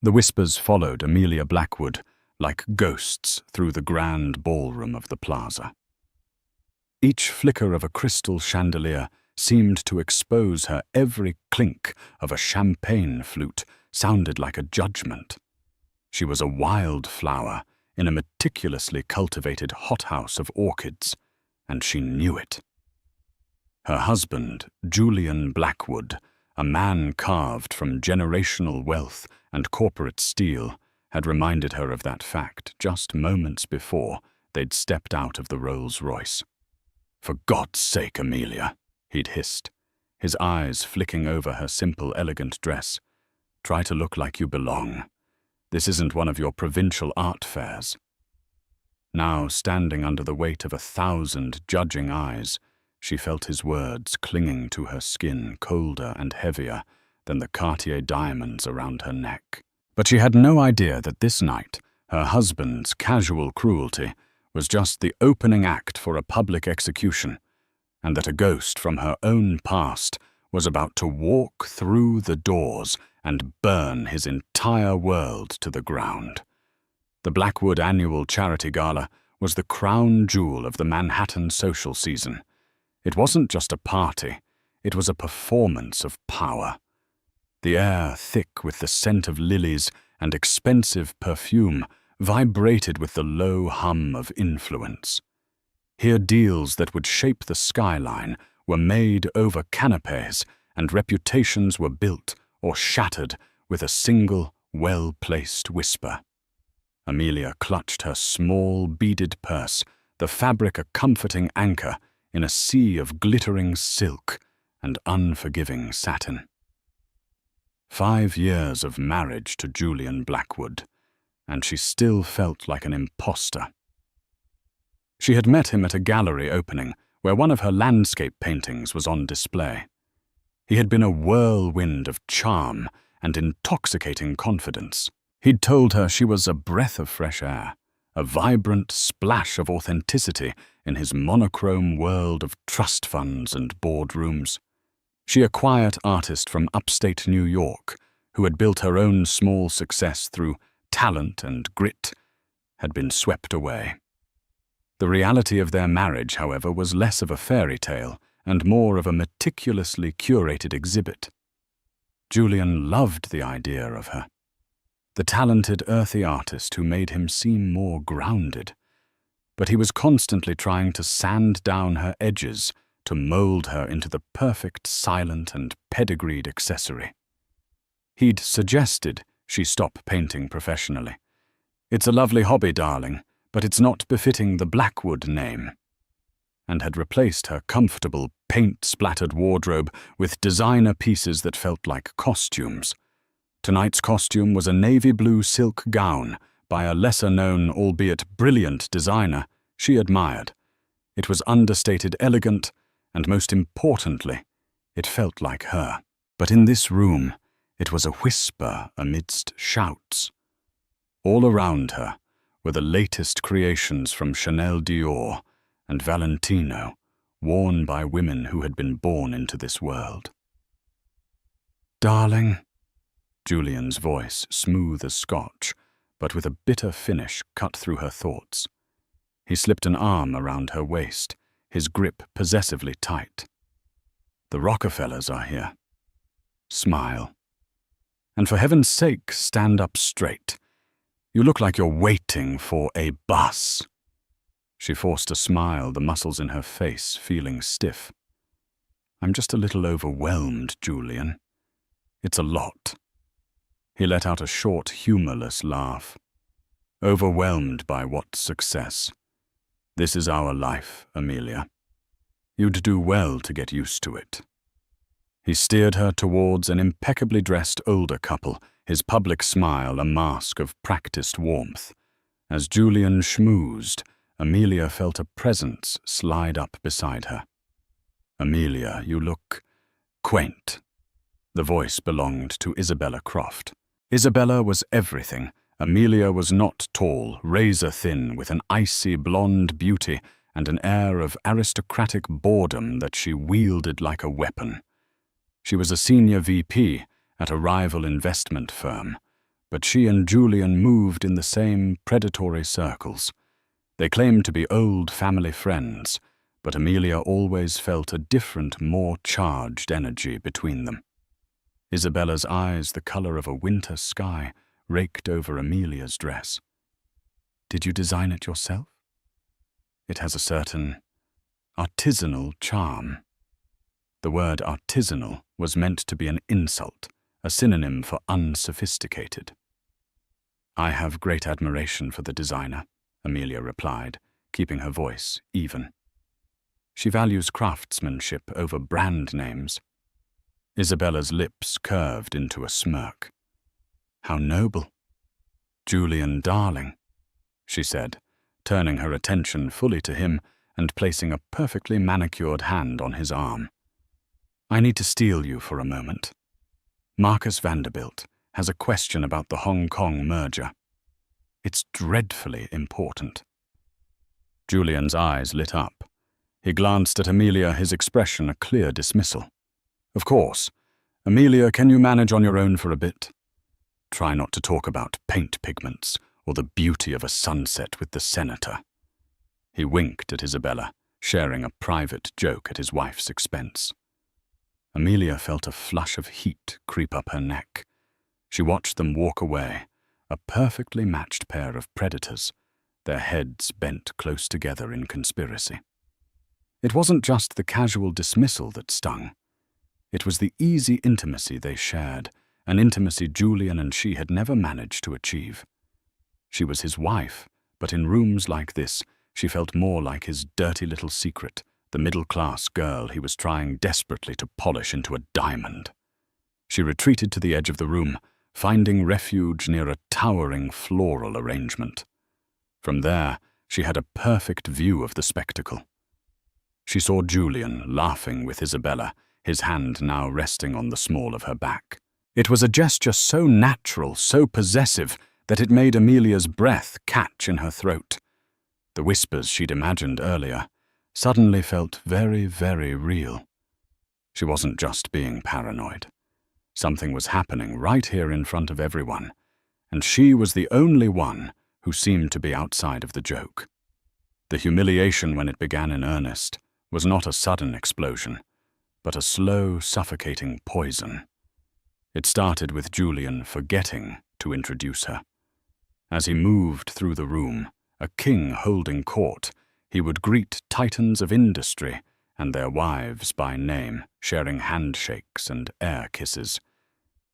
The whispers followed Amelia Blackwood like ghosts through the grand ballroom of the plaza. Each flicker of a crystal chandelier seemed to expose her. Every clink of a champagne flute sounded like a judgment. She was a wildflower in a meticulously cultivated hothouse of orchids, and she knew it. Her husband, Julian Blackwood, a man carved from generational wealth and corporate steel, had reminded her of that fact just moments before they'd stepped out of the Rolls-Royce. "For God's sake, Amelia," he'd hissed, his eyes flicking over her simple, elegant dress. "Try to look like you belong. This isn't one of your provincial art fairs." Now, standing under the weight of 1,000 judging eyes, she felt his words clinging to her skin colder and heavier than the Cartier diamonds around her neck. But she had no idea that this night, her husband's casual cruelty was just the opening act for a public execution, and that a ghost from her own past was about to walk through the doors and burn his entire world to the ground. The Blackwood Annual Charity Gala was the crown jewel of the Manhattan social season. It wasn't just a party, it was a performance of power. The air, thick with the scent of lilies and expensive perfume, vibrated with the low hum of influence. Here deals that would shape the skyline were made over canapes, and reputations were built or shattered with a single, well-placed whisper. Amelia clutched her small, beaded purse, the fabric a comforting anchor in a sea of glittering silk and unforgiving satin. 5 years of marriage to Julian Blackwood, and she still felt like an imposter. She had met him at a gallery opening where one of her landscape paintings was on display. He had been a whirlwind of charm and intoxicating confidence. He'd told her she was a breath of fresh air, a vibrant splash of authenticity in his monochrome world of trust funds and boardrooms. She, a quiet artist from upstate New York, who had built her own small success through talent and grit, had been swept away. The reality of their marriage, however, was less of a fairy tale and more of a meticulously curated exhibit. Julian loved the idea of her, the talented, earthy artist who made him seem more grounded. But he was constantly trying to sand down her edges to mold her into the perfect, silent and pedigreed accessory. He'd suggested she stop painting professionally. "It's a lovely hobby, darling, but it's not befitting the Blackwood name," and had replaced her comfortable, paint-splattered wardrobe with designer pieces that felt like costumes. Tonight's costume was a navy blue silk gown by a lesser-known, albeit brilliant designer she admired. It was understated elegant, and most importantly, it felt like her. But in this room, it was a whisper amidst shouts. All around her were the latest creations from Chanel, Dior, and Valentino, worn by women who had been born into this world. "Darling," Julian's voice, smooth as scotch, but with a bitter finish cut through her thoughts. He slipped an arm around her waist, his grip possessively tight. "The Rockefellers are here. Smile. And for heaven's sake, stand up straight. You look like you're waiting for a bus." She forced a smile, the muscles in her face feeling stiff. "I'm just a little overwhelmed, Julian. It's a lot." He let out a short, humorless laugh. "Overwhelmed by what success? This is our life, Amelia. You'd do well to get used to it." He steered her towards an impeccably dressed older couple, his public smile a mask of practiced warmth. As Julian schmoozed, Amelia felt a presence slide up beside her. "Amelia, you look quaint." The voice belonged to Isabella Croft. Isabella was everything. Amelia was not tall, razor-thin, with an icy blonde beauty and an air of aristocratic boredom that she wielded like a weapon. She was a senior VP at a rival investment firm, but she and Julian moved in the same predatory circles. They claimed to be old family friends, but Amelia always felt a different, more charged energy between them. Isabella's eyes, the color of a winter sky, raked over Amelia's dress. "Did you design it yourself?" "It has a certain artisanal charm." The word artisanal was meant to be an insult, a synonym for unsophisticated. "I have great admiration for the designer," Amelia replied, keeping her voice even. "She values craftsmanship over brand names." Isabella's lips curved into a smirk. "How noble." "Julian, darling," she said, turning her attention fully to him and placing a perfectly manicured hand on his arm. "I need to steal you for a moment. Marcus Vanderbilt has a question about the Hong Kong merger. It's dreadfully important." Julian's eyes lit up. He glanced at Amelia, his expression a clear dismissal. "Of course. Amelia, can you manage on your own for a bit? Try not to talk about paint pigments or the beauty of a sunset with the senator." He winked at Isabella, sharing a private joke at his wife's expense. Amelia felt a flush of heat creep up her neck. She watched them walk away, a perfectly matched pair of predators, their heads bent close together in conspiracy. It wasn't just the casual dismissal that stung. It was the easy intimacy they shared, an intimacy Julian and she had never managed to achieve. She was his wife, but in rooms like this, she felt more like his dirty little secret, the middle-class girl he was trying desperately to polish into a diamond. She retreated to the edge of the room, finding refuge near a towering floral arrangement. From there, she had a perfect view of the spectacle. She saw Julian laughing with Isabella, his hand now resting on the small of her back. It was a gesture so natural, so possessive, that it made Amelia's breath catch in her throat. The whispers she'd imagined earlier suddenly felt very, very real. She wasn't just being paranoid. Something was happening right here in front of everyone, and she was the only one who seemed to be outside of the joke. The humiliation when it began in earnest was not a sudden explosion, but a slow, suffocating poison. It started with Julian forgetting to introduce her. As he moved through the room, a king holding court, he would greet titans of industry and their wives by name, sharing handshakes and air kisses.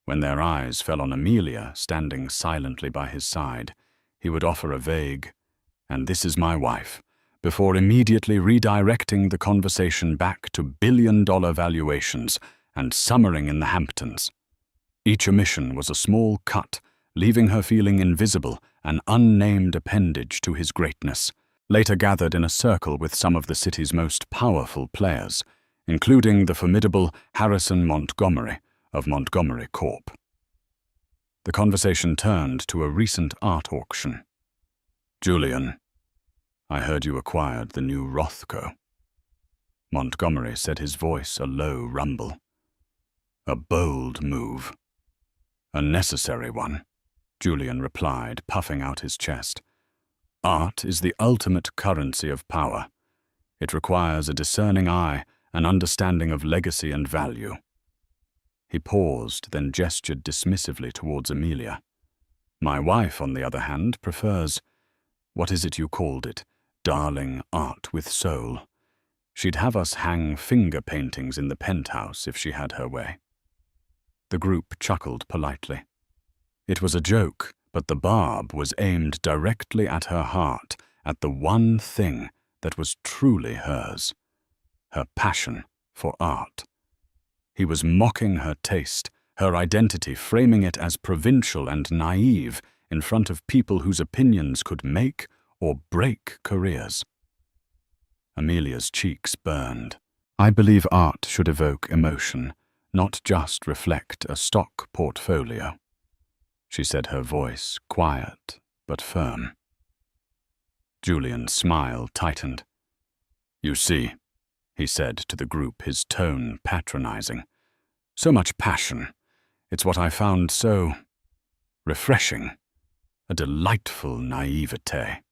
When their eyes fell on Amelia, standing silently by his side, he would offer a vague, "And this is my wife," before immediately redirecting the conversation back to billion-dollar valuations and summering in the Hamptons. Each omission was a small cut, leaving her feeling invisible, an unnamed appendage to his greatness, later gathered in a circle with some of the city's most powerful players, including the formidable Harrison Montgomery of Montgomery Corp. The conversation turned to a recent art auction. "Julian, I heard you acquired the new Rothko." Montgomery said, his voice a low rumble. "A bold move." "A necessary one," Julian replied, puffing out his chest. "Art is the ultimate currency of power. It requires a discerning eye, an understanding of legacy and value." He paused, then gestured dismissively towards Amelia. "My wife, on the other hand, prefers, what is it you called it, darling art with soul. She'd have us hang finger paintings in the penthouse if she had her way." The group chuckled politely. It was a joke, but the barb was aimed directly at her heart, at the one thing that was truly hers, her passion for art. He was mocking her taste, her identity, framing it as provincial and naive in front of people whose opinions could make or break careers. Amelia's cheeks burned. "I believe art should evoke emotion, not just reflect a stock portfolio," she said, her voice quiet but firm. Julian's smile tightened. "You see," he said to the group, his tone patronizing. "So much passion. It's what I found so refreshing, a delightful naivete.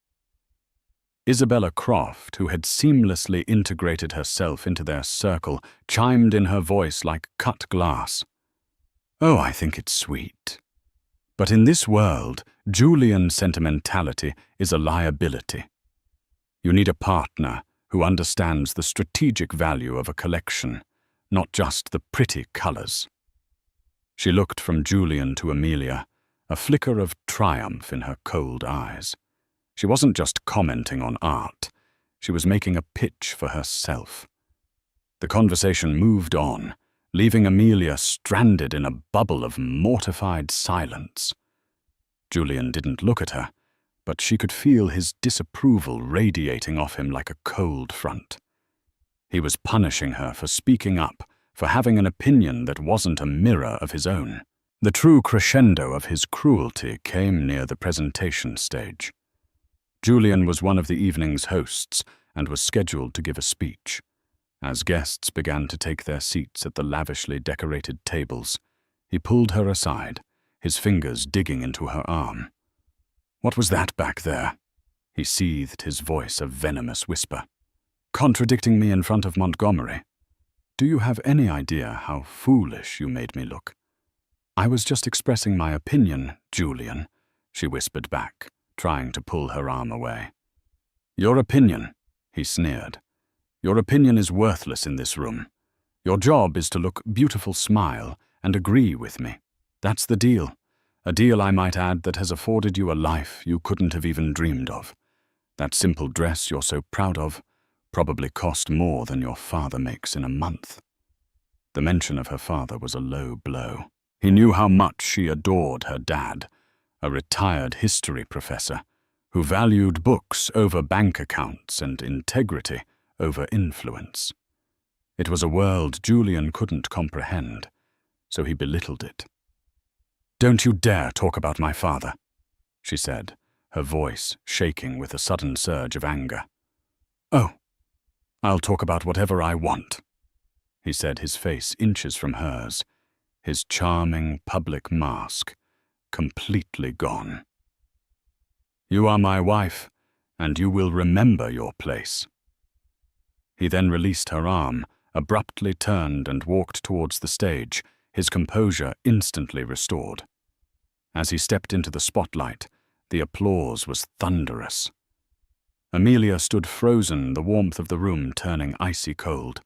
Isabella Croft, who had seamlessly integrated herself into their circle, chimed in her voice like cut glass. "Oh, I think it's sweet. But in this world, Julian sentimentality is a liability. You need a partner who understands the strategic value of a collection, not just the pretty colors." She looked from Julian to Amelia, a flicker of triumph in her cold eyes. She wasn't just commenting on art, she was making a pitch for herself. The conversation moved on, leaving Amelia stranded in a bubble of mortified silence. Julian didn't look at her, but she could feel his disapproval radiating off him like a cold front. He was punishing her for speaking up, for having an opinion that wasn't a mirror of his own. The true crescendo of his cruelty came near the presentation stage. Julian was one of the evening's hosts and was scheduled to give a speech. As guests began to take their seats at the lavishly decorated tables, he pulled her aside, his fingers digging into her arm. "What was that back there?" He seethed, his voice a venomous whisper. "Contradicting me in front of Montgomery. Do you have any idea how foolish you made me look?" "I was just expressing my opinion, Julian," she whispered back, trying to pull her arm away. "Your opinion," he sneered. "Your opinion is worthless in this room. Your job is to look beautiful, smile, and agree with me. That's the deal. A deal, I might add, that has afforded you a life you couldn't have even dreamed of. That simple dress you're so proud of probably cost more than your father makes in a month." The mention of her father was a low blow. He knew how much she adored her dad, a retired history professor who valued books over bank accounts and integrity over influence. It was a world Julian couldn't comprehend, so he belittled it. "Don't you dare talk about my father," she said, her voice shaking with a sudden surge of anger. "Oh, I'll talk about whatever I want," he said, his face inches from hers, his charming public mask completely gone. "You are my wife, and you will remember your place." He then released her arm, abruptly turned and walked towards the stage, his composure instantly restored. As he stepped into the spotlight, the applause was thunderous. Amelia stood frozen, the warmth of the room turning icy cold.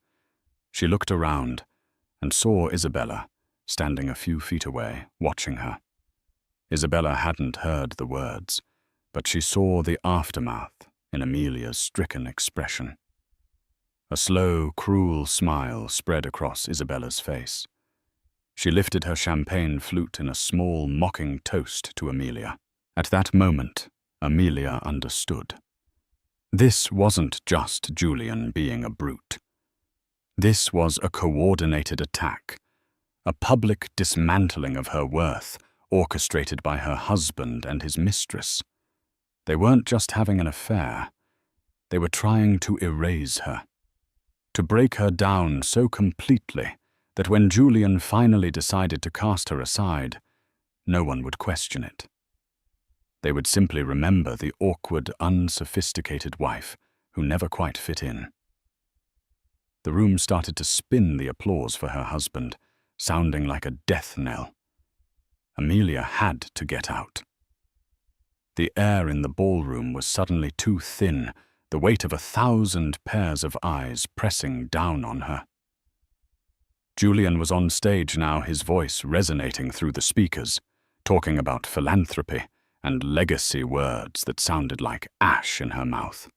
She looked around and saw Isabella, standing a few feet away, watching her. Isabella hadn't heard the words, but she saw the aftermath in Amelia's stricken expression. A slow, cruel smile spread across Isabella's face. She lifted her champagne flute in a small, mocking toast to Amelia. At that moment, Amelia understood. This wasn't just Julian being a brute. This was a coordinated attack, a public dismantling of her worth, orchestrated by her husband and his mistress. They weren't just having an affair. They were trying to erase her, to break her down so completely that when Julian finally decided to cast her aside, no one would question it. They would simply remember the awkward, unsophisticated wife who never quite fit in. The room started to spin the applause for her husband, sounding like a death knell. Amelia had to get out. The air in the ballroom was suddenly too thin, the weight of 1,000 pairs of eyes pressing down on her. Julian was on stage now, his voice resonating through the speakers, talking about philanthropy and legacy, words that sounded like ash in her mouth.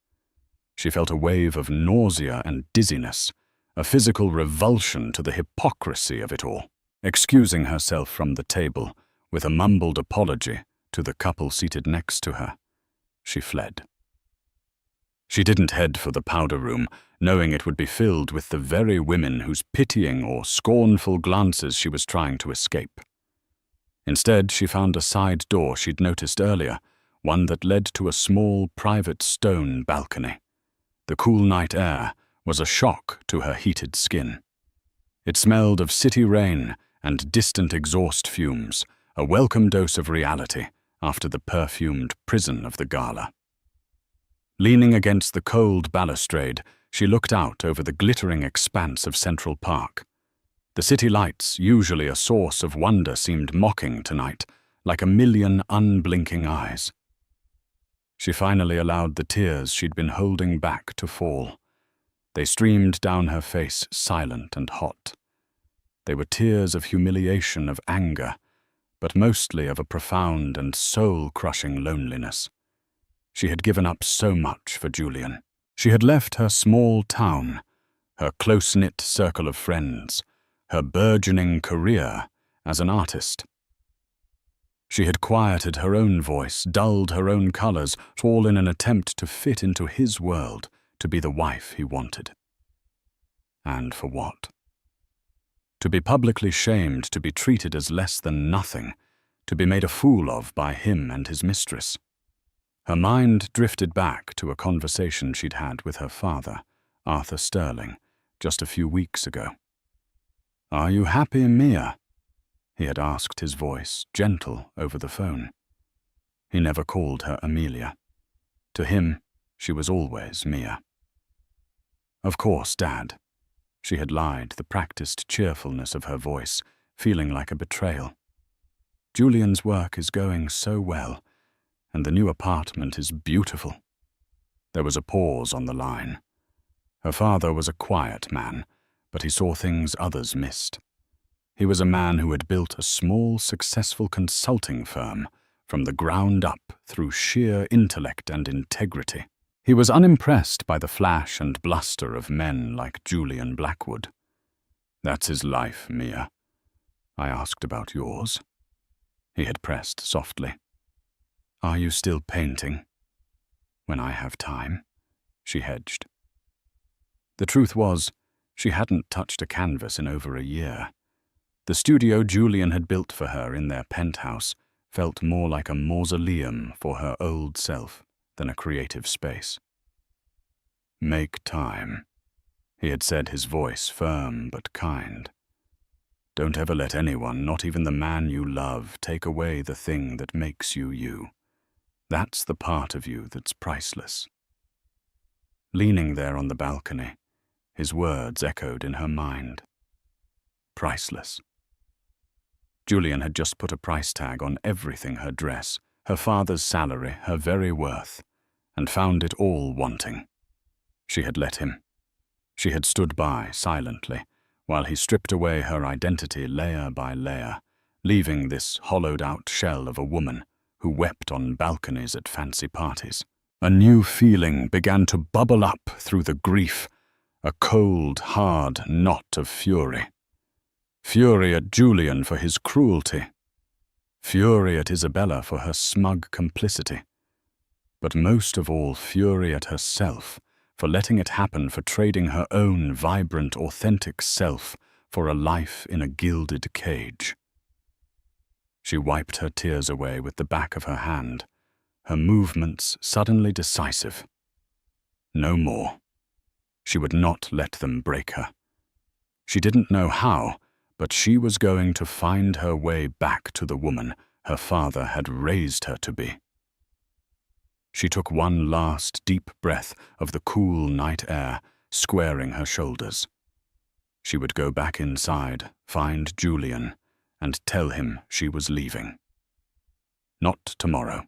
She felt a wave of nausea and dizziness, a physical revulsion to the hypocrisy of it all. Excusing herself from the table, with a mumbled apology to the couple seated next to her, she fled. She didn't head for the powder room, knowing it would be filled with the very women whose pitying or scornful glances she was trying to escape. Instead, she found a side door she'd noticed earlier, one that led to a small private stone balcony. The cool night air was a shock to her heated skin. It smelled of city rain and distant exhaust fumes, a welcome dose of reality after the perfumed prison of the gala. Leaning against the cold balustrade, she looked out over the glittering expanse of Central Park. The city lights, usually a source of wonder, seemed mocking tonight, like a million unblinking eyes. She finally allowed the tears she'd been holding back to fall. They streamed down her face, silent and hot. They were tears of humiliation, of anger, but mostly of a profound and soul-crushing loneliness. She had given up so much for Julian. She had left her small town, her close-knit circle of friends, her burgeoning career as an artist. She had quieted her own voice, dulled her own colors, all in an attempt to fit into his world, to be the wife he wanted. And for what? To be publicly shamed, to be treated as less than nothing, to be made a fool of by him and his mistress. Her mind drifted back to a conversation she'd had with her father, Arthur Sterling, just a few weeks ago. "Are you happy, Mia?" he had asked, his voice gentle over the phone. He never called her Amelia. To him, she was always Mia. "Of course, Dad." She had lied, the practiced cheerfulness of her voice, feeling like a betrayal. "Julian's work is going so well, and the new apartment is beautiful." There was a pause on the line. Her father was a quiet man, but he saw things others missed. He was a man who had built a small, successful consulting firm from the ground up through sheer intellect and integrity. He was unimpressed by the flash and bluster of men like Julian Blackwood. "That's his life, Mia. I asked about yours." He had pressed softly. "Are you still painting?" "When I have time," she hedged. The truth was, she hadn't touched a canvas in over a year. The studio Julian had built for her in their penthouse felt more like a mausoleum for her old self than a creative space. "Make time," he had said, his voice firm but kind. "Don't ever let anyone, not even the man you love, take away the thing that makes you you. That's the part of you that's priceless." Leaning there on the balcony, his words echoed in her mind. Priceless. Julian had just put a price tag on everything: her dress, her father's salary, her very worth, and found it all wanting. She had let him. She had stood by silently while he stripped away her identity layer by layer, leaving this hollowed-out shell of a woman who wept on balconies at fancy parties. A new feeling began to bubble up through the grief, a cold, hard knot of fury. Fury at Julian for his cruelty. Fury at Isabella for her smug complicity. But most of all, fury at herself for letting it happen, for trading her own vibrant, authentic self for a life in a gilded cage. She wiped her tears away with the back of her hand, her movements suddenly decisive. No more. She would not let them break her. She didn't know how, but she was going to find her way back to the woman her father had raised her to be. She took one last deep breath of the cool night air, squaring her shoulders. She would go back inside, find Julian, and tell him she was leaving. Not tomorrow,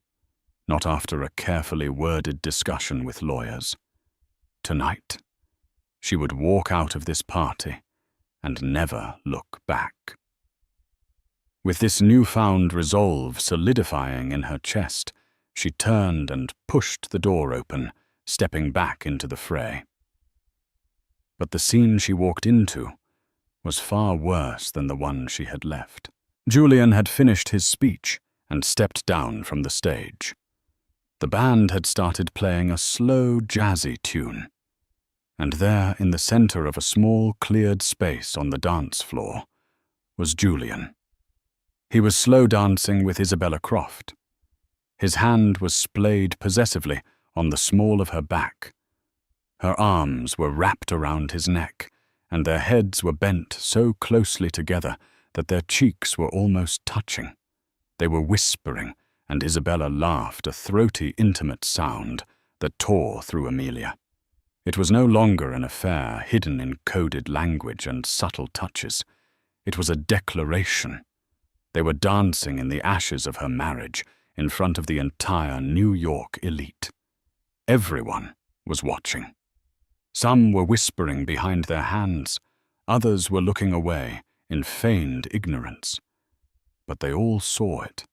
not after a carefully worded discussion with lawyers. Tonight, she would walk out of this party and never look back. With this newfound resolve solidifying in her chest, she turned and pushed the door open, stepping back into the fray. But the scene she walked into was far worse than the one she had left. Julian had finished his speech and stepped down from the stage. The band had started playing a slow, jazzy tune. And there, in the center of a small, cleared space on the dance floor, was Julian. He was slow dancing with Isabella Croft. His hand was splayed possessively on the small of her back. Her arms were wrapped around his neck, and their heads were bent so closely together that their cheeks were almost touching. They were whispering, and Isabella laughed, a throaty, intimate sound that tore through Amelia. It was no longer an affair hidden in coded language and subtle touches. It was a declaration. They were dancing in the ashes of her marriage in front of the entire New York elite. Everyone was watching. Some were whispering behind their hands. Others were looking away in feigned ignorance. But they all saw it.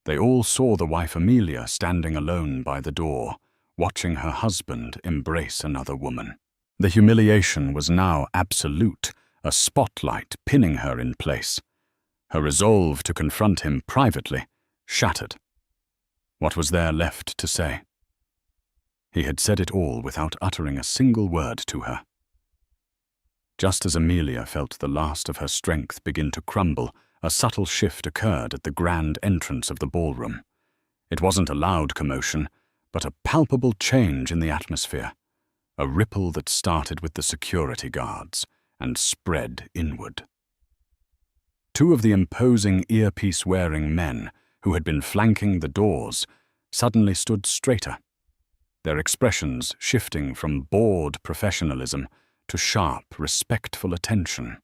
They all saw the wife Amelia standing alone by the door, watching her husband embrace another woman. The humiliation was now absolute, a spotlight pinning her in place. Her resolve to confront him privately shattered. What was there left to say? He had said it all without uttering a single word to her. Just as Amelia felt the last of her strength begin to crumble, a subtle shift occurred at the grand entrance of the ballroom. It wasn't a loud commotion, but a palpable change in the atmosphere, a ripple that started with the security guards and spread inward. Two of the imposing earpiece-wearing men who had been flanking the doors suddenly stood straighter, their expressions shifting from bored professionalism to sharp, respectful attention.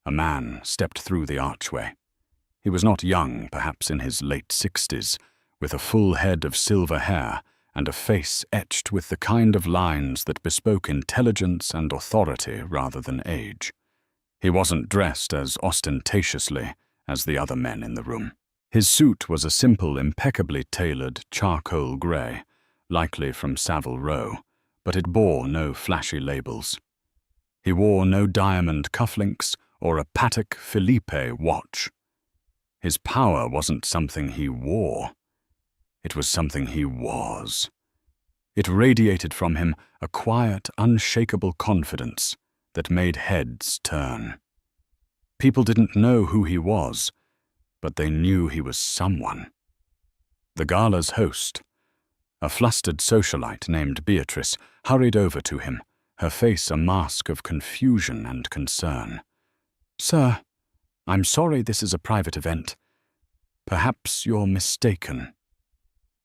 A man stepped through the archway. He was not young, perhaps in his late 60s, with a full head of silver hair and a face etched with the kind of lines that bespoke intelligence and authority rather than age. He wasn't dressed as ostentatiously as the other men in the room. His suit was a simple, impeccably tailored charcoal grey, likely from Savile Row, but it bore no flashy labels. He wore no diamond cufflinks or a Patek Philippe watch. His power wasn't something he wore. It was something he was. It radiated from him a quiet, unshakable confidence that made heads turn. People didn't know who he was, but they knew he was someone. The gala's host, a flustered socialite named Beatrice, hurried over to him, her face a mask of confusion and concern. "Sir, I'm sorry this is a private event. Perhaps you're mistaken."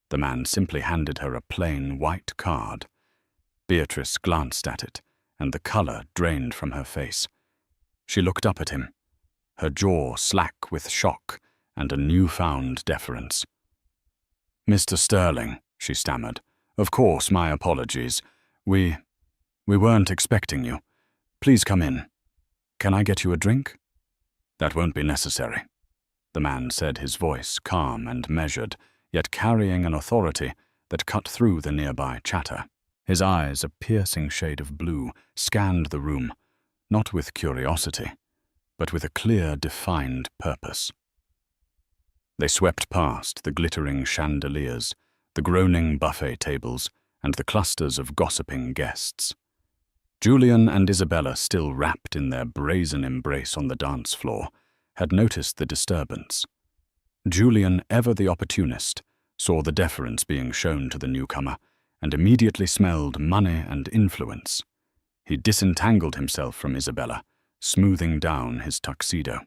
The man simply handed her a plain white card. Beatrice glanced at it, and the color drained from her face. She looked up at him, her jaw slack with shock and a newfound deference. "Mr. Sterling," she stammered, "of course, my apologies. We weren't expecting you. Please come in. Can I get you a drink?" "That won't be necessary," the man said, his voice calm and measured, yet carrying an authority that cut through the nearby chatter. His eyes, a piercing shade of blue, scanned the room, not with curiosity, but with a clear, defined purpose. They swept past the glittering chandeliers, the groaning buffet tables, and the clusters of gossiping guests. Julian and Isabella, still wrapped in their brazen embrace on the dance floor, had noticed the disturbance. Julian, ever the opportunist, saw the deference being shown to the newcomer and immediately smelled money and influence. He disentangled himself from Isabella, smoothing down his tuxedo.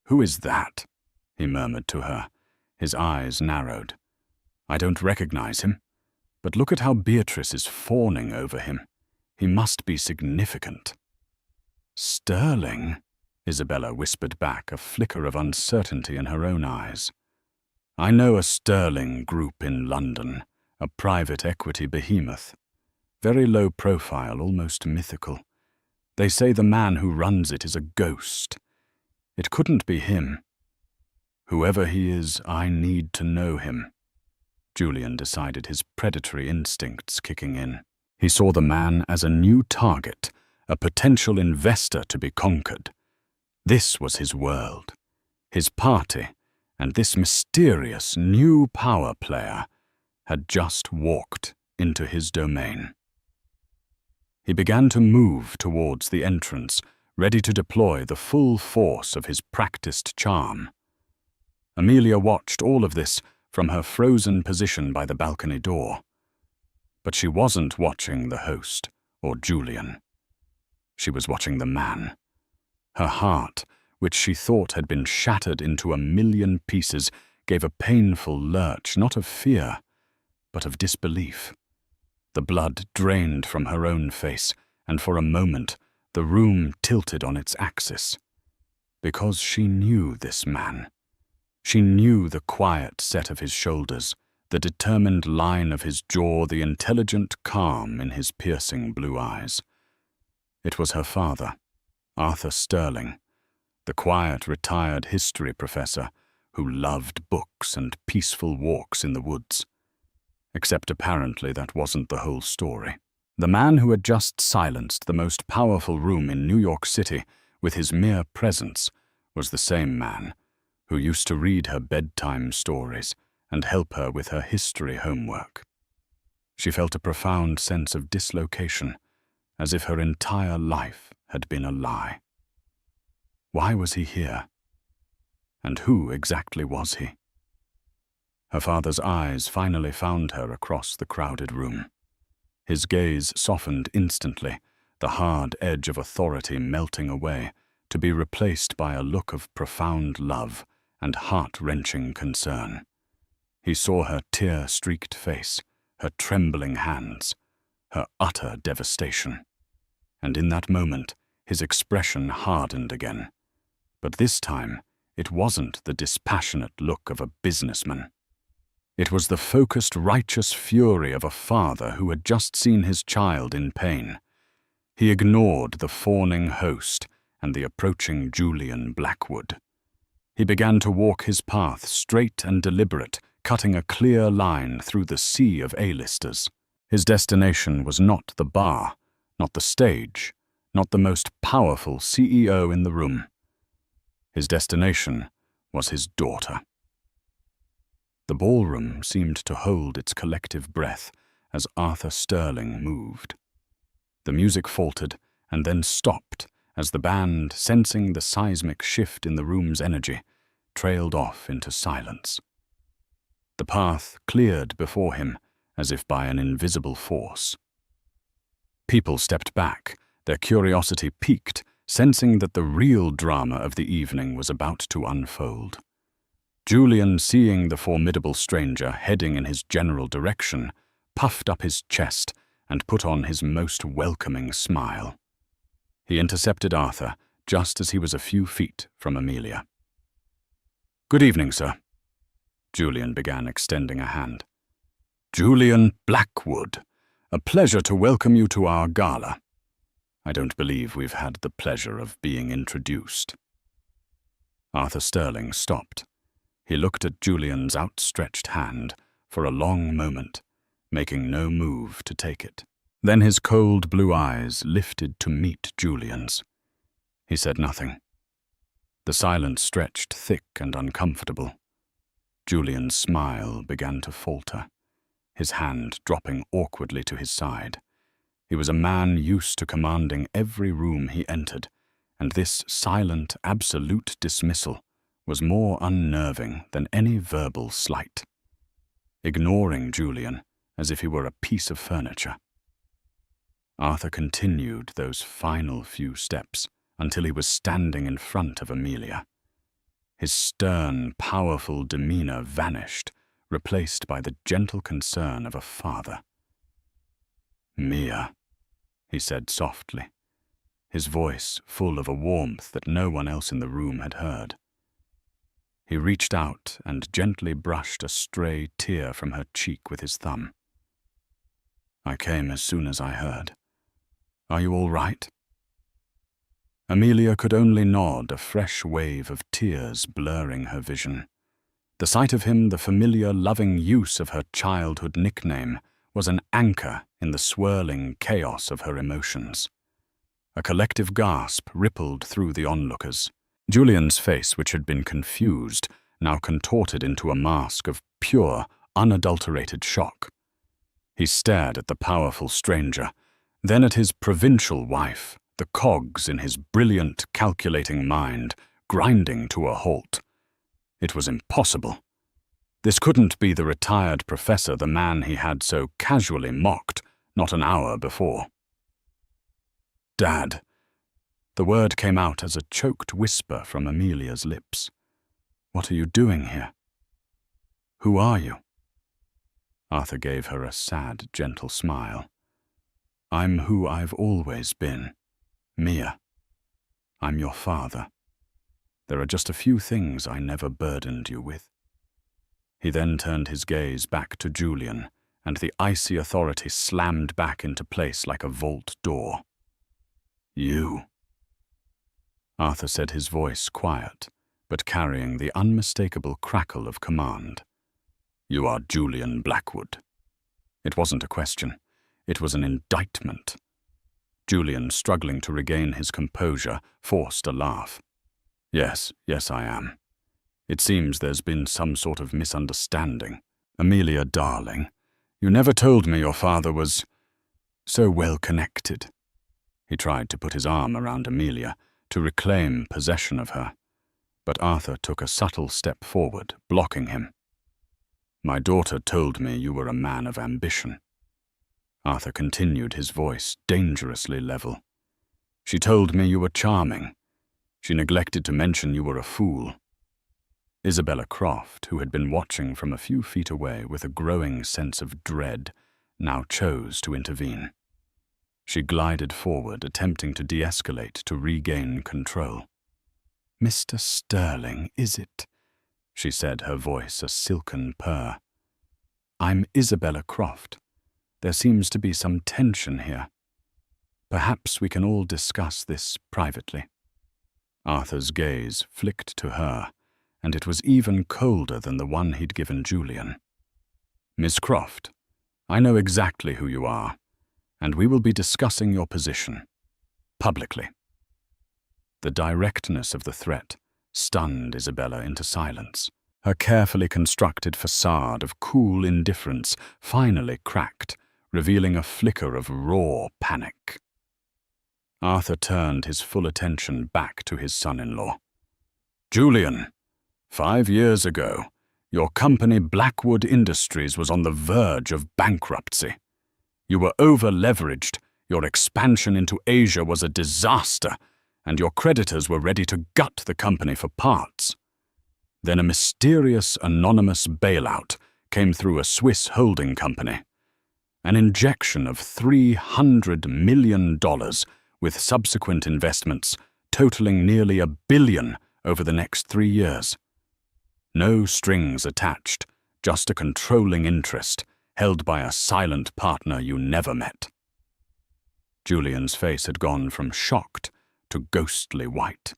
"Who is that?" he murmured to her, his eyes narrowed. "I don't recognize him, but look at how Beatrice is fawning over him. He must be significant." "Sterling?" Isabella whispered back, a flicker of uncertainty in her own eyes. "I know a Sterling group in London, a private equity behemoth. Very low profile, almost mythical. They say the man who runs it is a ghost. It couldn't be him. Whoever he is, I need to know him." Julian decided, his predatory instincts kicking in. He saw the man as a new target, a potential investor to be conquered. This was his world, his party, and this mysterious new power player had just walked into his domain. He began to move towards the entrance, ready to deploy the full force of his practiced charm. Amelia watched all of this from her frozen position by the balcony door. But she wasn't watching the host or Julian. She was watching the man. Her heart, which she thought had been shattered into a million pieces, gave a painful lurch, not of fear, but of disbelief. The blood drained from her own face, and for a moment the room tilted on its axis. Because she knew this man. She knew the quiet set of his shoulders, the determined line of his jaw, the intelligent calm in his piercing blue eyes. It was her father, Arthur Sterling, the quiet, retired history professor who loved books and peaceful walks in the woods. Except apparently that wasn't the whole story. The man who had just silenced the most powerful room in New York City with his mere presence was the same man who used to read her bedtime stories and help her with her history homework. She felt a profound sense of dislocation, as if her entire life had been a lie. Why was he here? And who exactly was he? Her father's eyes finally found her across the crowded room. His gaze softened instantly, the hard edge of authority melting away, to be replaced by a look of profound love and heart-wrenching concern. He saw her tear-streaked face, her trembling hands, her utter devastation. And in that moment, his expression hardened again. But this time, it wasn't the dispassionate look of a businessman. It was the focused, righteous fury of a father who had just seen his child in pain. He ignored the fawning host and the approaching Julian Blackwood. He began to walk his path straight and deliberate, cutting a clear line through the sea of A-listers. His destination was not the bar, not the stage, not the most powerful CEO in the room. His destination was his daughter. The ballroom seemed to hold its collective breath as Arthur Sterling moved. The music faltered and then stopped as the band, sensing the seismic shift in the room's energy, trailed off into silence. The path cleared before him as if by an invisible force. People stepped back, their curiosity piqued, sensing that the real drama of the evening was about to unfold. Julian, seeing the formidable stranger heading in his general direction, puffed up his chest and put on his most welcoming smile. He intercepted Arthur just as he was a few feet from Amelia. "Good evening, sir," Julian began, extending a hand. "Julian Blackwood, a pleasure to welcome you to our gala. I don't believe we've had the pleasure of being introduced." Arthur Sterling stopped. He looked at Julian's outstretched hand for a long moment, making no move to take it. Then his cold blue eyes lifted to meet Julian's. He said nothing. The silence stretched thick and uncomfortable. Julian's smile began to falter, his hand dropping awkwardly to his side. He was a man used to commanding every room he entered, and this silent, absolute dismissal was more unnerving than any verbal slight. Ignoring Julian as if he were a piece of furniture. Arthur continued those final few steps until he was standing in front of Amelia. His stern, powerful demeanor vanished, replaced by the gentle concern of a father. "Mia," he said softly, his voice full of a warmth that no one else in the room had heard. He reached out and gently brushed a stray tear from her cheek with his thumb. "I came as soon as I heard. Are you all right?" Amelia could only nod, a fresh wave of tears blurring her vision. The sight of him, the familiar, loving use of her childhood nickname, was an anchor in the swirling chaos of her emotions. A collective gasp rippled through the onlookers. Julian's face, which had been confused, now contorted into a mask of pure, unadulterated shock. He stared at the powerful stranger, then at his provincial wife, the cogs in his brilliant, calculating mind grinding to a halt. It was impossible. This couldn't be the retired professor, the man he had so casually mocked not an hour before. "Dad, The word came out as a choked whisper from Amelia's lips. "What are you doing here? Who are you?" Arthur gave her a sad, gentle smile. "I'm who I've always been. Mia. I'm your father. There are just a few things I never burdened you with." He then turned his gaze back to Julian, and the icy authority slammed back into place like a vault door. "You." Arthur said, his voice quiet, but carrying the unmistakable crackle of command. "You are Julian Blackwood." It wasn't a question. It was an indictment. Julian, struggling to regain his composure, forced a laugh. Yes, I am. It seems there's been some sort of misunderstanding. Amelia, darling, you never told me your father was so well connected." He tried to put his arm around Amelia, to reclaim possession of her, but Arthur took a subtle step forward, blocking him. "My daughter told me you were a man of ambition." Arthur continued, his voice dangerously level. "She told me you were charming. She neglected to mention you were a fool." Isabella Croft, who had been watching from a few feet away with a growing sense of dread, now chose to intervene. She glided forward, attempting to de-escalate to regain control. "Mr. Sterling, is it?" she said, her voice a silken purr. "I'm Isabella Croft. There seems to be some tension here. Perhaps we can all discuss this privately." Arthur's gaze flicked to her, and it was even colder than the one he'd given Julian. "Miss Croft, I know exactly who you are, and we will be discussing your position publicly." The directness of the threat stunned Isabella into silence. Her carefully constructed facade of cool indifference finally cracked, revealing a flicker of raw panic. Arthur turned his full attention back to his son-in-law. "Julian, 5 years ago, your company Blackwood Industries was on the verge of bankruptcy. You were over-leveraged, your expansion into Asia was a disaster, and your creditors were ready to gut the company for parts. Then a mysterious, anonymous bailout came through a Swiss holding company. An injection of $300 million with subsequent investments totaling nearly $1 billion over the next 3 years. No strings attached, just a controlling interest held by a silent partner you never met." Julian's face had gone from shocked to ghostly white.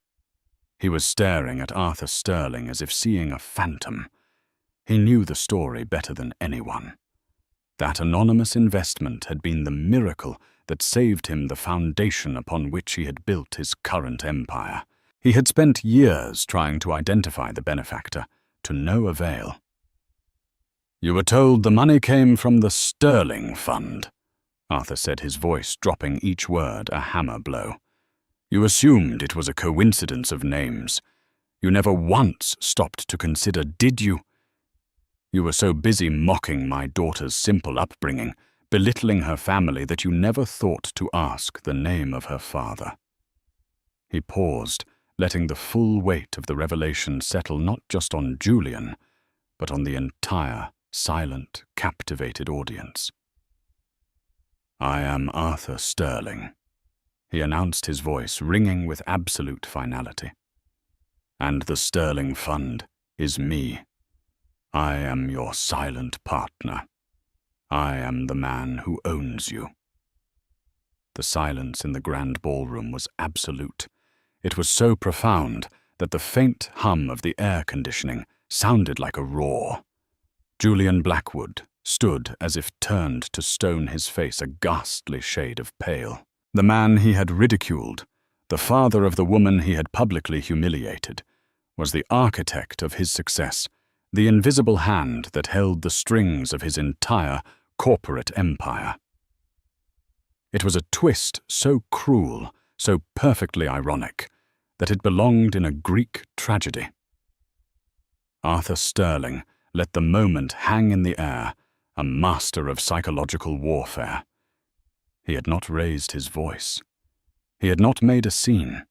He was staring at Arthur Sterling as if seeing a phantom. He knew the story better than anyone. That anonymous investment had been the miracle that saved him the foundation upon which he had built his current empire. He had spent years trying to identify the benefactor, to no avail. "You were told the money came from the Sterling Fund," Arthur said, his voice dropping each word a hammer blow. "You assumed it was a coincidence of names. You never once stopped to consider, did you? You were so busy mocking my daughter's simple upbringing, belittling her family, that you never thought to ask the name of her father." He paused, letting the full weight of the revelation settle not just on Julian, but on the entire, silent, captivated audience. "I am Arthur Sterling," he announced, his voice ringing with absolute finality. "And the Sterling Fund is me. I am your silent partner. I am the man who owns you." The silence in the grand ballroom was absolute. It was so profound that the faint hum of the air conditioning sounded like a roar. Julian Blackwood stood as if turned to stone, his face a ghastly shade of pale. The man he had ridiculed, the father of the woman he had publicly humiliated, was the architect of his success, the invisible hand that held the strings of his entire corporate empire. It was a twist so cruel, so perfectly ironic, that it belonged in a Greek tragedy. Arthur Sterling let the moment hang in the air, a master of psychological warfare. He had not raised his voice. He had not made a scene.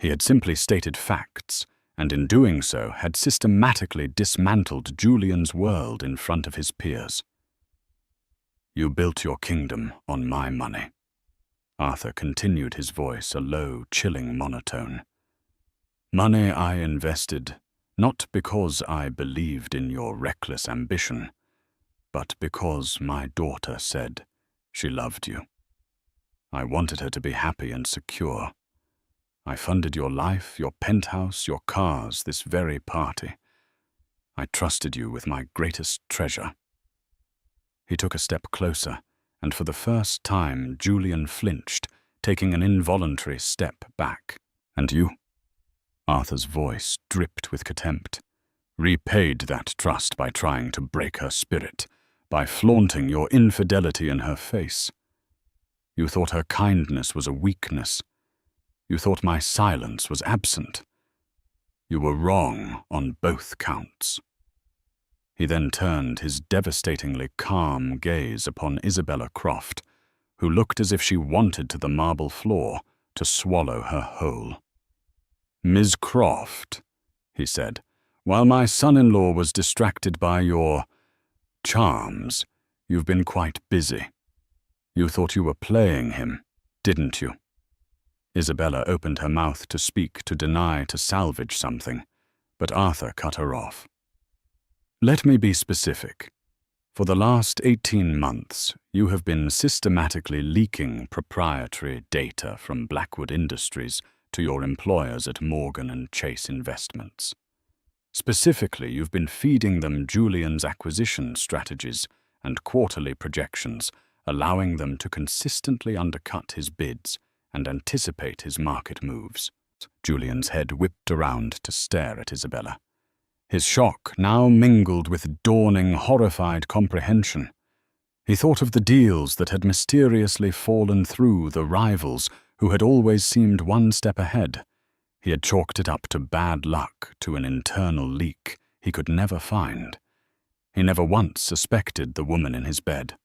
He had simply stated facts, and in doing so had systematically dismantled Julian's world in front of his peers. "You built your kingdom on my money." Arthur continued, his voice a low, chilling monotone. "Money I invested, not because I believed in your reckless ambition, but because my daughter said she loved you. I wanted her to be happy and secure. I funded your life, your penthouse, your cars, this very party. I trusted you with my greatest treasure." He took a step closer, and for the first time Julian flinched, taking an involuntary step back. "And you?" Arthur's voice dripped with contempt. "Repaid that trust by trying to break her spirit, by flaunting your infidelity in her face. You thought her kindness was a weakness. You thought my silence was absent. You were wrong on both counts." He then turned his devastatingly calm gaze upon Isabella Croft, who looked as if she wanted to the marble floor to swallow her whole. "Ms. Croft," he said, "while my son-in-law was distracted by your charms, you've been quite busy. You thought you were playing him, didn't you?" Isabella opened her mouth to speak, to deny, to salvage something, but Arthur cut her off. "Let me be specific. For the last 18 months, you have been systematically leaking proprietary data from Blackwood Industries to your employers at Morgan & Chase Investments. Specifically, you've been feeding them Julian's acquisition strategies and quarterly projections, allowing them to consistently undercut his bids and anticipate his market moves." Julian's head whipped around to stare at Isabella. His shock now mingled with dawning, horrified comprehension. He thought of the deals that had mysteriously fallen through, the rivals who had always seemed one step ahead. He had chalked it up to bad luck, to an internal leak he could never find. He never once suspected the woman in his bed.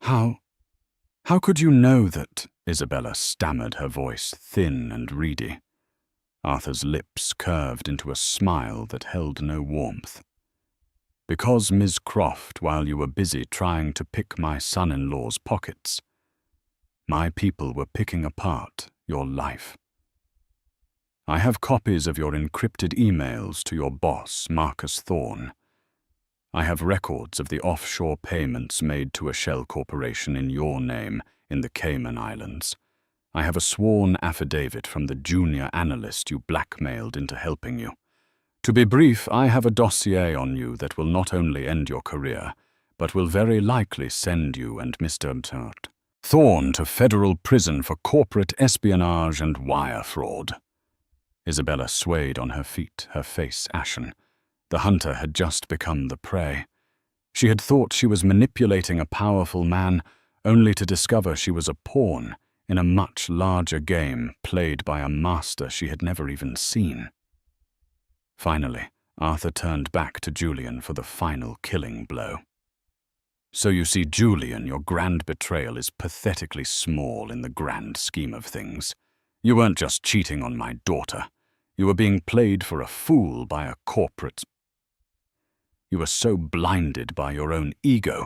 How could you know that?" Isabella stammered, her voice thin and reedy. Arthur's lips curved into a smile that held no warmth. "Because, Ms. Croft, while you were busy trying to pick my son-in-law's pockets, my people were picking apart your life. I have copies of your encrypted emails to your boss, Marcus Thorne. I have records of the offshore payments made to a shell corporation in your name in the Cayman Islands. I have a sworn affidavit from the junior analyst you blackmailed into helping you. To be brief, I have a dossier on you that will not only end your career, but will very likely send you and Mr. Thorne to federal prison for corporate espionage and wire fraud." Isabella swayed on her feet, her face ashen. The hunter had just become the prey. She had thought she was manipulating a powerful man, only to discover she was a pawn in a much larger game played by a master she had never even seen. Finally, Arthur turned back to Julian for the final killing blow. "So you see, Julian, your grand betrayal is pathetically small in the grand scheme of things. You weren't just cheating on my daughter. You were being played for a fool by a corporate. You were so blinded by your own ego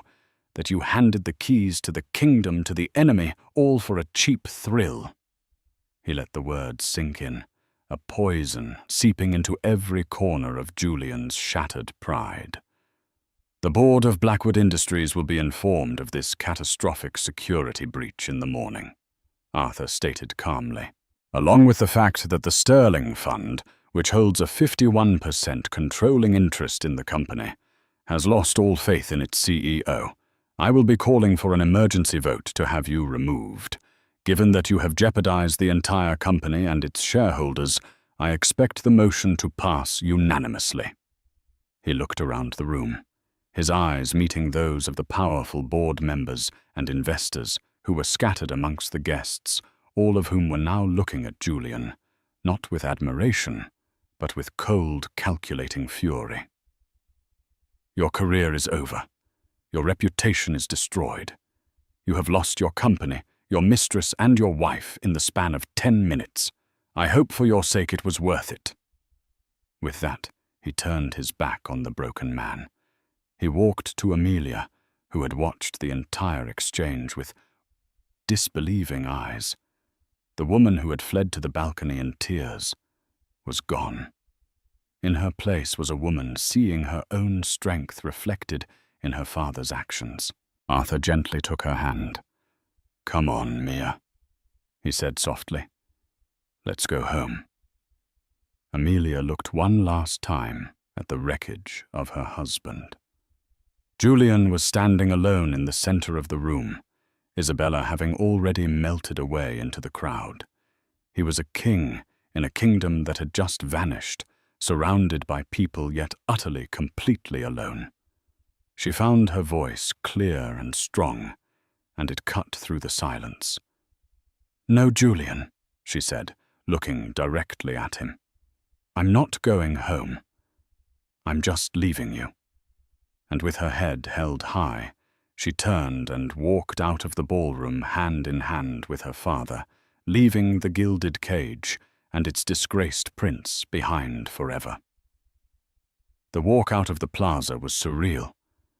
that you handed the keys to the kingdom to the enemy, all for a cheap thrill." He let the words sink in, a poison seeping into every corner of Julian's shattered pride. "The board of Blackwood Industries will be informed of this catastrophic security breach in the morning," Arthur stated calmly, "along with the fact that the Sterling Fund, which holds a 51% controlling interest in the company, has lost all faith in its CEO. I will be calling for an emergency vote to have you removed. Given that you have jeopardized the entire company and its shareholders, I expect the motion to pass unanimously." He looked around the room, his eyes meeting those of the powerful board members and investors who were scattered amongst the guests, all of whom were now looking at Julian, not with admiration, but with cold, calculating fury. "Your career is over. Your reputation is destroyed. You have lost your company, your mistress, and your wife in the span of 10 minutes. I hope for your sake it was worth it." With that, he turned his back on the broken man. He walked to Amelia, who had watched the entire exchange with disbelieving eyes. The woman who had fled to the balcony in tears was gone. In her place was a woman seeing her own strength reflected in her father's actions. Arthur gently took her hand. "Come on, Mia," he said softly. "Let's go home." Amelia looked one last time at the wreckage of her husband. Julian was standing alone in the center of the room, Isabella having already melted away into the crowd. He was a king in a kingdom that had just vanished, surrounded by people yet utterly, completely alone. She found her voice clear and strong, and it cut through the silence. "No, Julian," she said, looking directly at him. "I'm not going home. I'm just leaving you." And with her head held high, she turned and walked out of the ballroom hand in hand with her father, leaving the gilded cage and its disgraced prince behind forever. The walk out of the plaza was surreal,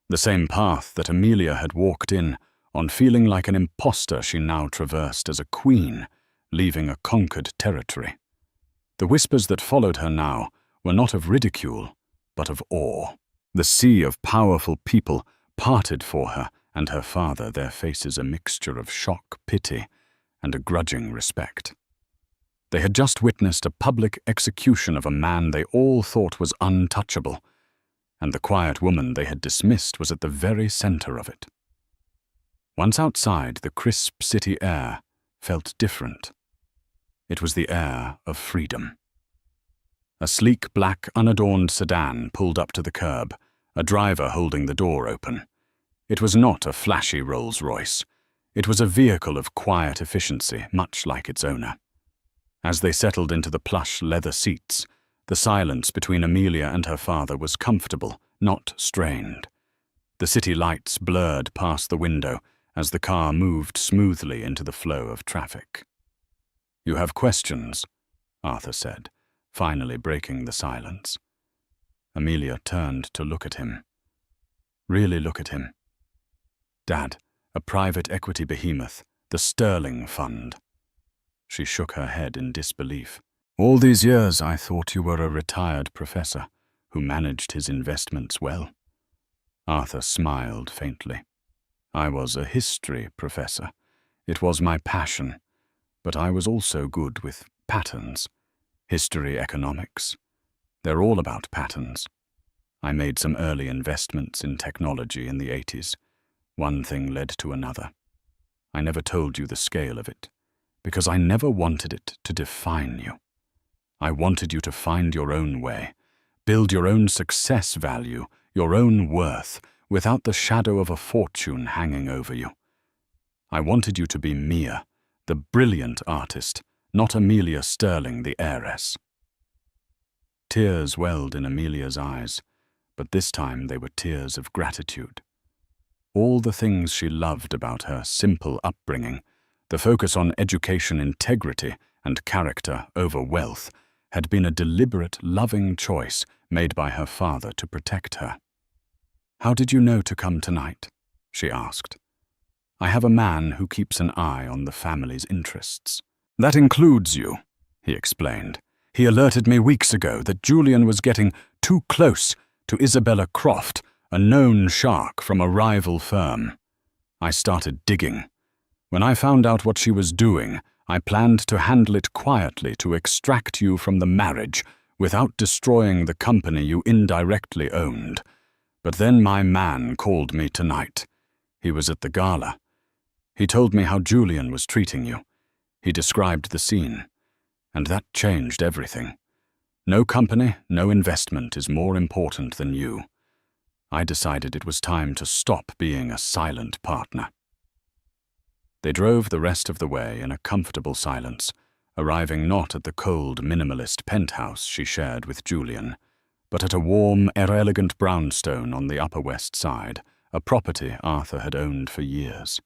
the same path that Amelia had walked in, on feeling like an imposter she now traversed as a queen, leaving a conquered territory. The whispers that followed her now were not of ridicule, but of awe. The sea of powerful people parted for her and her father, their faces a mixture of shock, pity, and a grudging respect. They had just witnessed a public execution of a man they all thought was untouchable, and the quiet woman they had dismissed was at the very center of it. Once outside, the crisp city air felt different. It was the air of freedom. A sleek black unadorned sedan pulled up to the curb, a driver holding the door open. It was not a flashy Rolls-Royce. It was a vehicle of quiet efficiency, much like its owner. As they settled into the plush leather seats, the silence between Amelia and her father was comfortable, not strained. The city lights blurred past the window as the car moved smoothly into the flow of traffic. "You have questions?" Arthur said, finally breaking the silence. Amelia turned to look at him. Really look at him. "Dad, a private equity behemoth, the Sterling Fund." She shook her head in disbelief. "All these years I thought you were a retired professor who managed his investments well." Arthur smiled faintly. "I was a history professor. It was my passion, but I was also good with patterns. History, economics. They're all about patterns. I made some early investments in technology in the 80s. One thing led to another. I never told you the scale of it, because I never wanted it to define you. I wanted you to find your own way, build your own success value, your own worth, without the shadow of a fortune hanging over you. I wanted you to be Mia, the brilliant artist, not Amelia Sterling, the heiress." Tears welled in Amelia's eyes, but this time they were tears of gratitude. All the things she loved about her simple upbringing, the focus on education integrity and character over wealth, had been a deliberate, loving choice made by her father to protect her. "How did you know to come tonight?" she asked. "I have a man who keeps an eye on the family's interests." "That includes you," he explained. "He alerted me weeks ago that Julian was getting too close to Isabella Croft, a known shark from a rival firm. I started digging. When I found out what she was doing, I planned to handle it quietly to extract you from the marriage without destroying the company you indirectly owned. But then my man called me tonight. He was at the gala. He told me how Julian was treating you. He described the scene, and that changed everything. No company, no investment is more important than you. I decided it was time to stop being a silent partner." They drove the rest of the way in a comfortable silence, arriving not at the cold, minimalist penthouse she shared with Julian, but at a warm, elegant brownstone on the Upper West Side, a property Arthur had owned for years.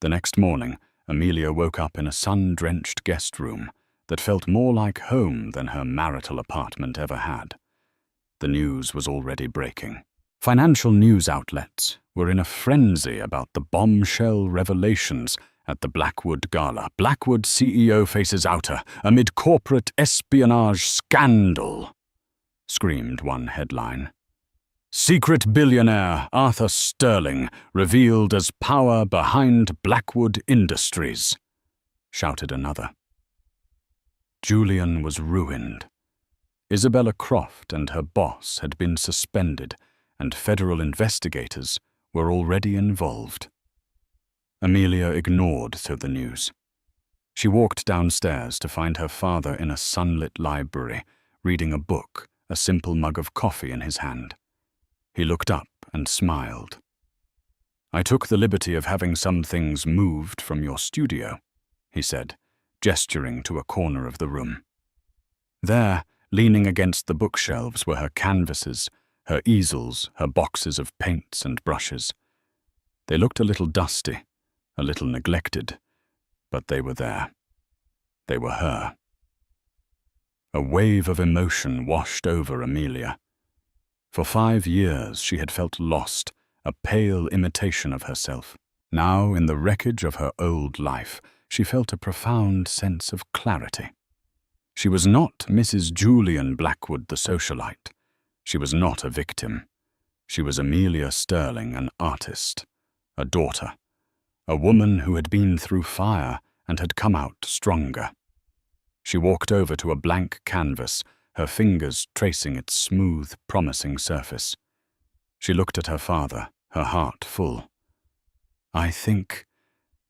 The next morning, Amelia woke up in a sun-drenched guest room, that felt more like home than her marital apartment ever had. The news was already breaking. Financial news outlets were in a frenzy about the bombshell revelations at the Blackwood Gala. Blackwood CEO faces outer amid corporate espionage scandal, screamed one headline. Secret billionaire Arthur Sterling revealed as power behind Blackwood Industries, shouted another. Julian was ruined. Isabella Croft and her boss had been suspended, and federal investigators were already involved. Amelia ignored the news. She walked downstairs to find her father in a sunlit library, reading a book, a simple mug of coffee in his hand. He looked up and smiled. "I took the liberty of having some things moved from your studio," he said, gesturing to a corner of the room. There, leaning against the bookshelves, were her canvases, her easels, her boxes of paints and brushes. They looked a little dusty, a little neglected, but they were there. They were her. A wave of emotion washed over Amelia. For 5 years she had felt lost, a pale imitation of herself. Now, in the wreckage of her old life, she felt a profound sense of clarity. She was not Mrs. Julian Blackwood the socialite. She was not a victim. She was Amelia Sterling, an artist, a daughter, a woman who had been through fire and had come out stronger. She walked over to a blank canvas, her fingers tracing its smooth, promising surface. She looked at her father, her heart full. "I think,"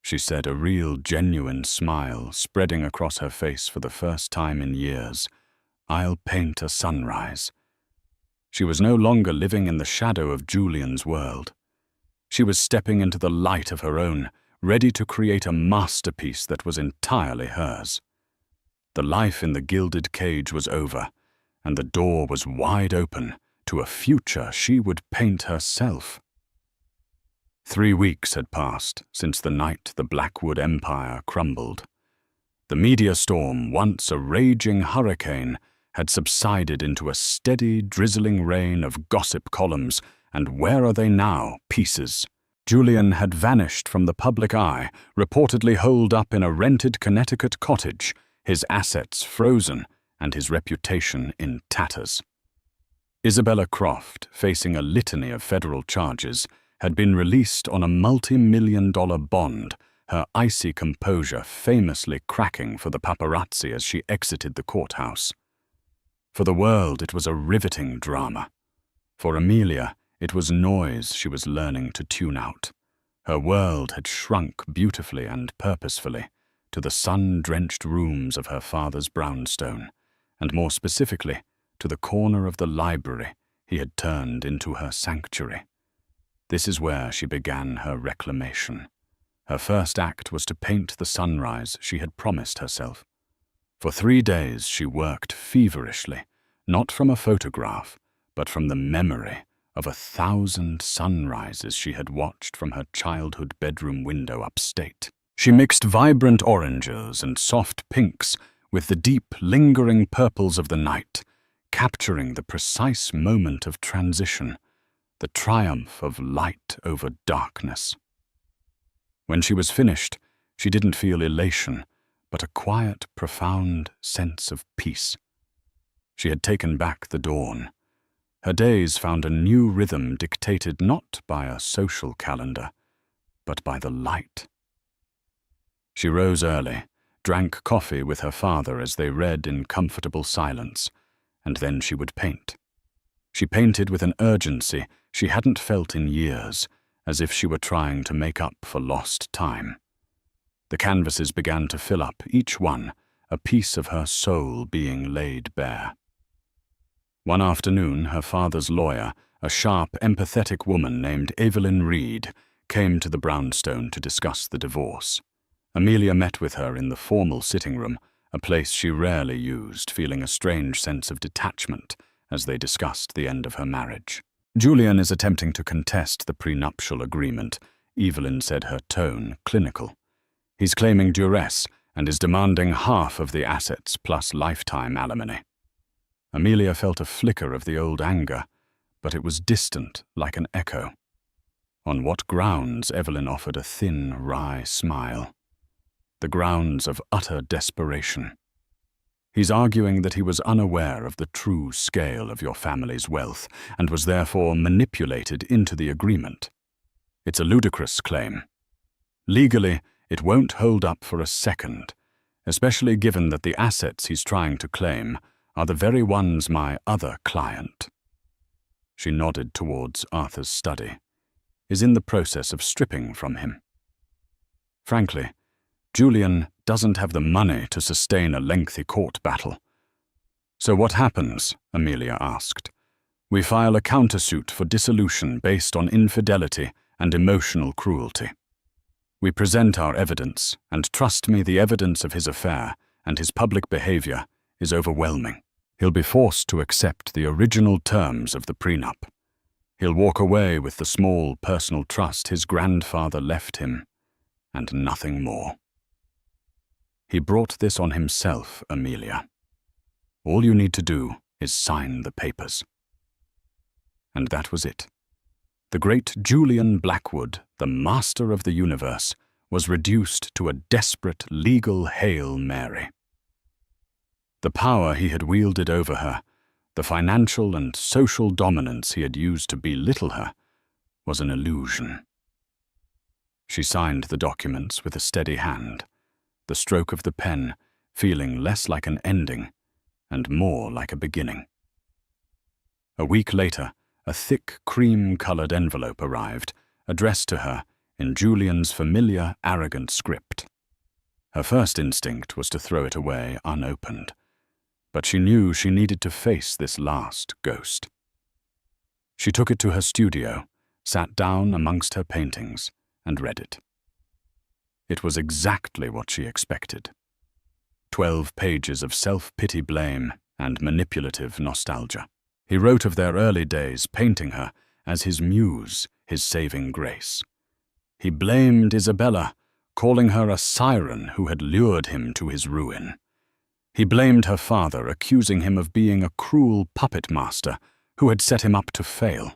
she said, a real, genuine smile spreading across her face for the first time in years, "I'll paint a sunrise." She was no longer living in the shadow of Julian's world. She was stepping into the light of her own, ready to create a masterpiece that was entirely hers. The life in the gilded cage was over, and the door was wide open to a future she would paint herself. 3 weeks had passed since the night the Blackwood Empire crumbled. The media storm, once a raging hurricane, had subsided into a steady, drizzling rain of gossip columns, and where are they now? Pieces. Julian had vanished from the public eye, reportedly holed up in a rented Connecticut cottage, his assets frozen and his reputation in tatters. Isabella Croft, facing a litany of federal charges, had been released on a multi-million-dollar bond, her icy composure famously cracking for the paparazzi as she exited the courthouse. For the world, it was a riveting drama. For Amelia, it was noise she was learning to tune out. Her world had shrunk beautifully and purposefully to the sun-drenched rooms of her father's brownstone, and more specifically, to the corner of the library he had turned into her sanctuary. This is where she began her reclamation. Her first act was to paint the sunrise she had promised herself. For 3 days she worked feverishly, not from a photograph, but from the memory of 1,000 sunrises she had watched from her childhood bedroom window upstate. She mixed vibrant oranges and soft pinks with the deep, lingering purples of the night, capturing the precise moment of transition, the triumph of light over darkness. When she was finished, she didn't feel elation, but a quiet, profound sense of peace. She had taken back the dawn. Her days found a new rhythm dictated not by a social calendar, but by the light. She rose early, drank coffee with her father as they read in comfortable silence, and then she would paint. She painted with an urgency she hadn't felt in years, as if she were trying to make up for lost time. The canvases began to fill up, each one, a piece of her soul being laid bare. One afternoon, her father's lawyer, a sharp, empathetic woman named Evelyn Reed, came to the brownstone to discuss the divorce. Amelia met with her in the formal sitting room, a place she rarely used, feeling a strange sense of detachment as they discussed the end of her marriage. "Julian is attempting to contest the prenuptial agreement," Evelyn said, her tone clinical. "He's claiming duress and is demanding half of the assets plus lifetime alimony. Amelia felt a flicker of the old anger, but it was distant like an echo. On what grounds? Evelyn offered a thin, wry smile. The grounds of utter desperation. He's arguing that he was unaware of the true scale of your family's wealth and was therefore manipulated into the agreement. It's a ludicrous claim. Legally, it won't hold up for a second, especially given that the assets he's trying to claim are the very ones my other client, she nodded towards Arthur's study, is in the process of stripping from him. Frankly, Julian doesn't have the money to sustain a lengthy court battle. So what happens? Amelia asked. We file a countersuit for dissolution based on infidelity and emotional cruelty. We present our evidence, and trust me, the evidence of his affair and his public behavior is overwhelming. He'll be forced to accept the original terms of the prenup. He'll walk away with the small personal trust his grandfather left him, and nothing more. He brought this on himself, Amelia. All you need to do is sign the papers. And that was it. The great Julian Blackwood, the master of the universe, was reduced to a desperate legal Hail Mary. The power he had wielded over her, the financial and social dominance he had used to belittle her, was an illusion. She signed the documents with a steady hand, the stroke of the pen feeling less like an ending and more like a beginning. A week later, a thick cream-colored envelope arrived, addressed to her in Julian's familiar, arrogant script. Her first instinct was to throw it away unopened, but she knew she needed to face this last ghost. She took it to her studio, sat down amongst her paintings, and read it. It was exactly what she expected. 12 pages of self-pity blame and manipulative nostalgia. He wrote of their early days, painting her as his muse, his saving grace. He blamed Isabella, calling her a siren who had lured him to his ruin. He blamed her father, accusing him of being a cruel puppet master who had set him up to fail.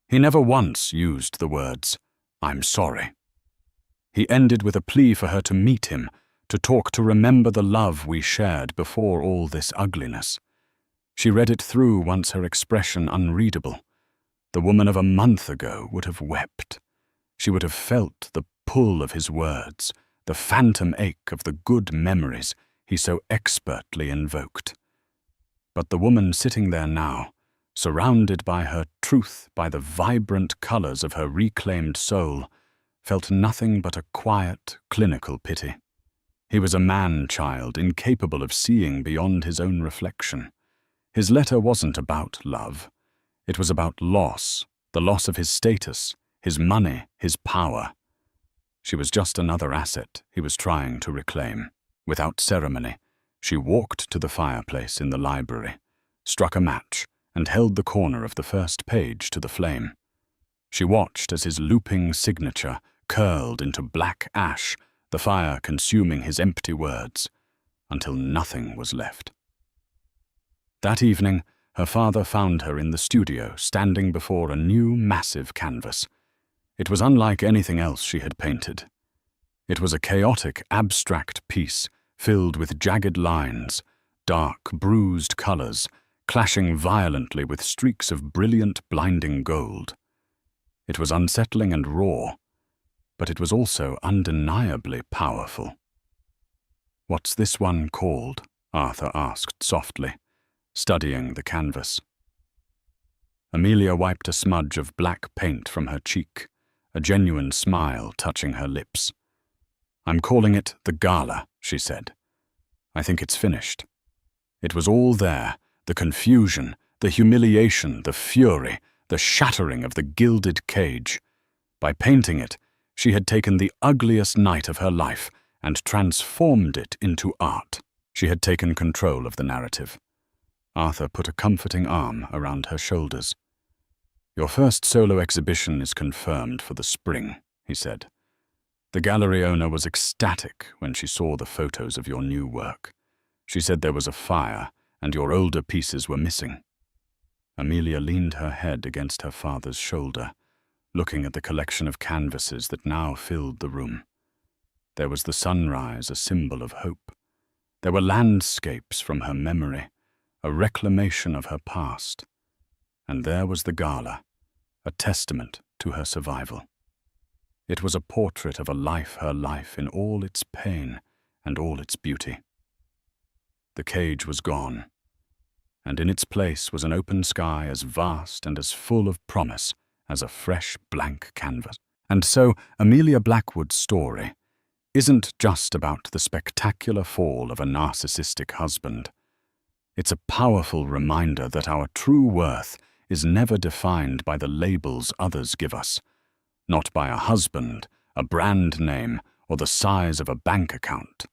He never once used the words, "I'm sorry." He ended with a plea for her to meet him, to talk, to remember the love we shared before all this ugliness. She read it through, once her expression unreadable. The woman of a month ago would have wept. She would have felt the pull of his words, the phantom ache of the good memories he so expertly invoked. But the woman sitting there now, surrounded by her truth, by the vibrant colors of her reclaimed soul, felt nothing but a quiet, clinical pity. He was a man-child, incapable of seeing beyond his own reflection. His letter wasn't about love. It was about loss, the loss of his status, his money, his power. She was just another asset he was trying to reclaim. Without ceremony, she walked to the fireplace in the library, struck a match, and held the corner of the first page to the flame. She watched as his looping signature curled into black ash, the fire consuming his empty words, until nothing was left. That evening, her father found her in the studio, standing before a new, massive canvas. It was unlike anything else she had painted. It was a chaotic, abstract piece, filled with jagged lines, dark, bruised colors, clashing violently with streaks of brilliant, blinding gold. It was unsettling and raw, but it was also undeniably powerful. "What's this one called?" Arthur asked softly, studying the canvas. Amelia wiped a smudge of black paint from her cheek, a genuine smile touching her lips. "I'm calling it The Gala," she said. "I think it's finished." It was all there, the confusion, the humiliation, the fury, the shattering of the gilded cage. By painting it, she had taken the ugliest night of her life and transformed it into art. She had taken control of the narrative. Arthur put a comforting arm around her shoulders. "Your first solo exhibition is confirmed for the spring," he said. The gallery owner was ecstatic when she saw the photos of your new work. She said there was a fire and your older pieces were missing. Amelia leaned her head against her father's shoulder, looking at the collection of canvases that now filled the room. There was the sunrise, a symbol of hope. There were landscapes from her memory, a reclamation of her past. And there was the gala, a testament to her survival. It was a portrait of her life in all its pain and all its beauty. The cage was gone, and in its place was an open sky as vast and as full of promise as a fresh blank canvas. And so Amelia Blackwood's story isn't just about the spectacular fall of a narcissistic husband. It's a powerful reminder that our true worth is never defined by the labels others give us, not by a husband, a brand name, or the size of a bank account.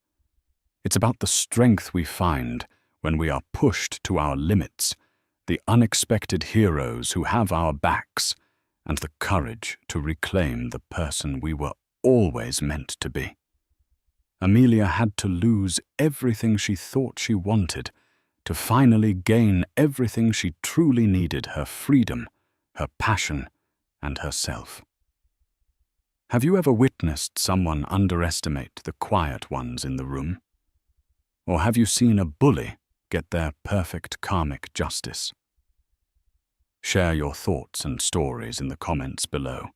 It's about the strength we find when we are pushed to our limits, the unexpected heroes who have our backs, and the courage to reclaim the person we were always meant to be. Amelia had to lose everything she thought she wanted to finally gain everything she truly needed: her freedom, her passion, and herself. Have you ever witnessed someone underestimate the quiet ones in the room? Or have you seen a bully get their perfect karmic justice? Share your thoughts and stories in the comments below.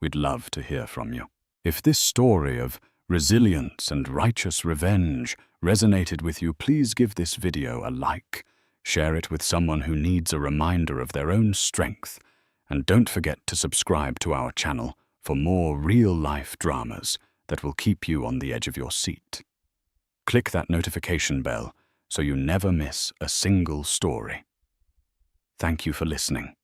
We'd love to hear from you. If this story of resilience and righteous revenge resonated with you, please give this video a like, share it with someone who needs a reminder of their own strength, and don't forget to subscribe to our channel for more real-life dramas that will keep you on the edge of your seat. Click that notification bell so you never miss a single story. Thank you for listening.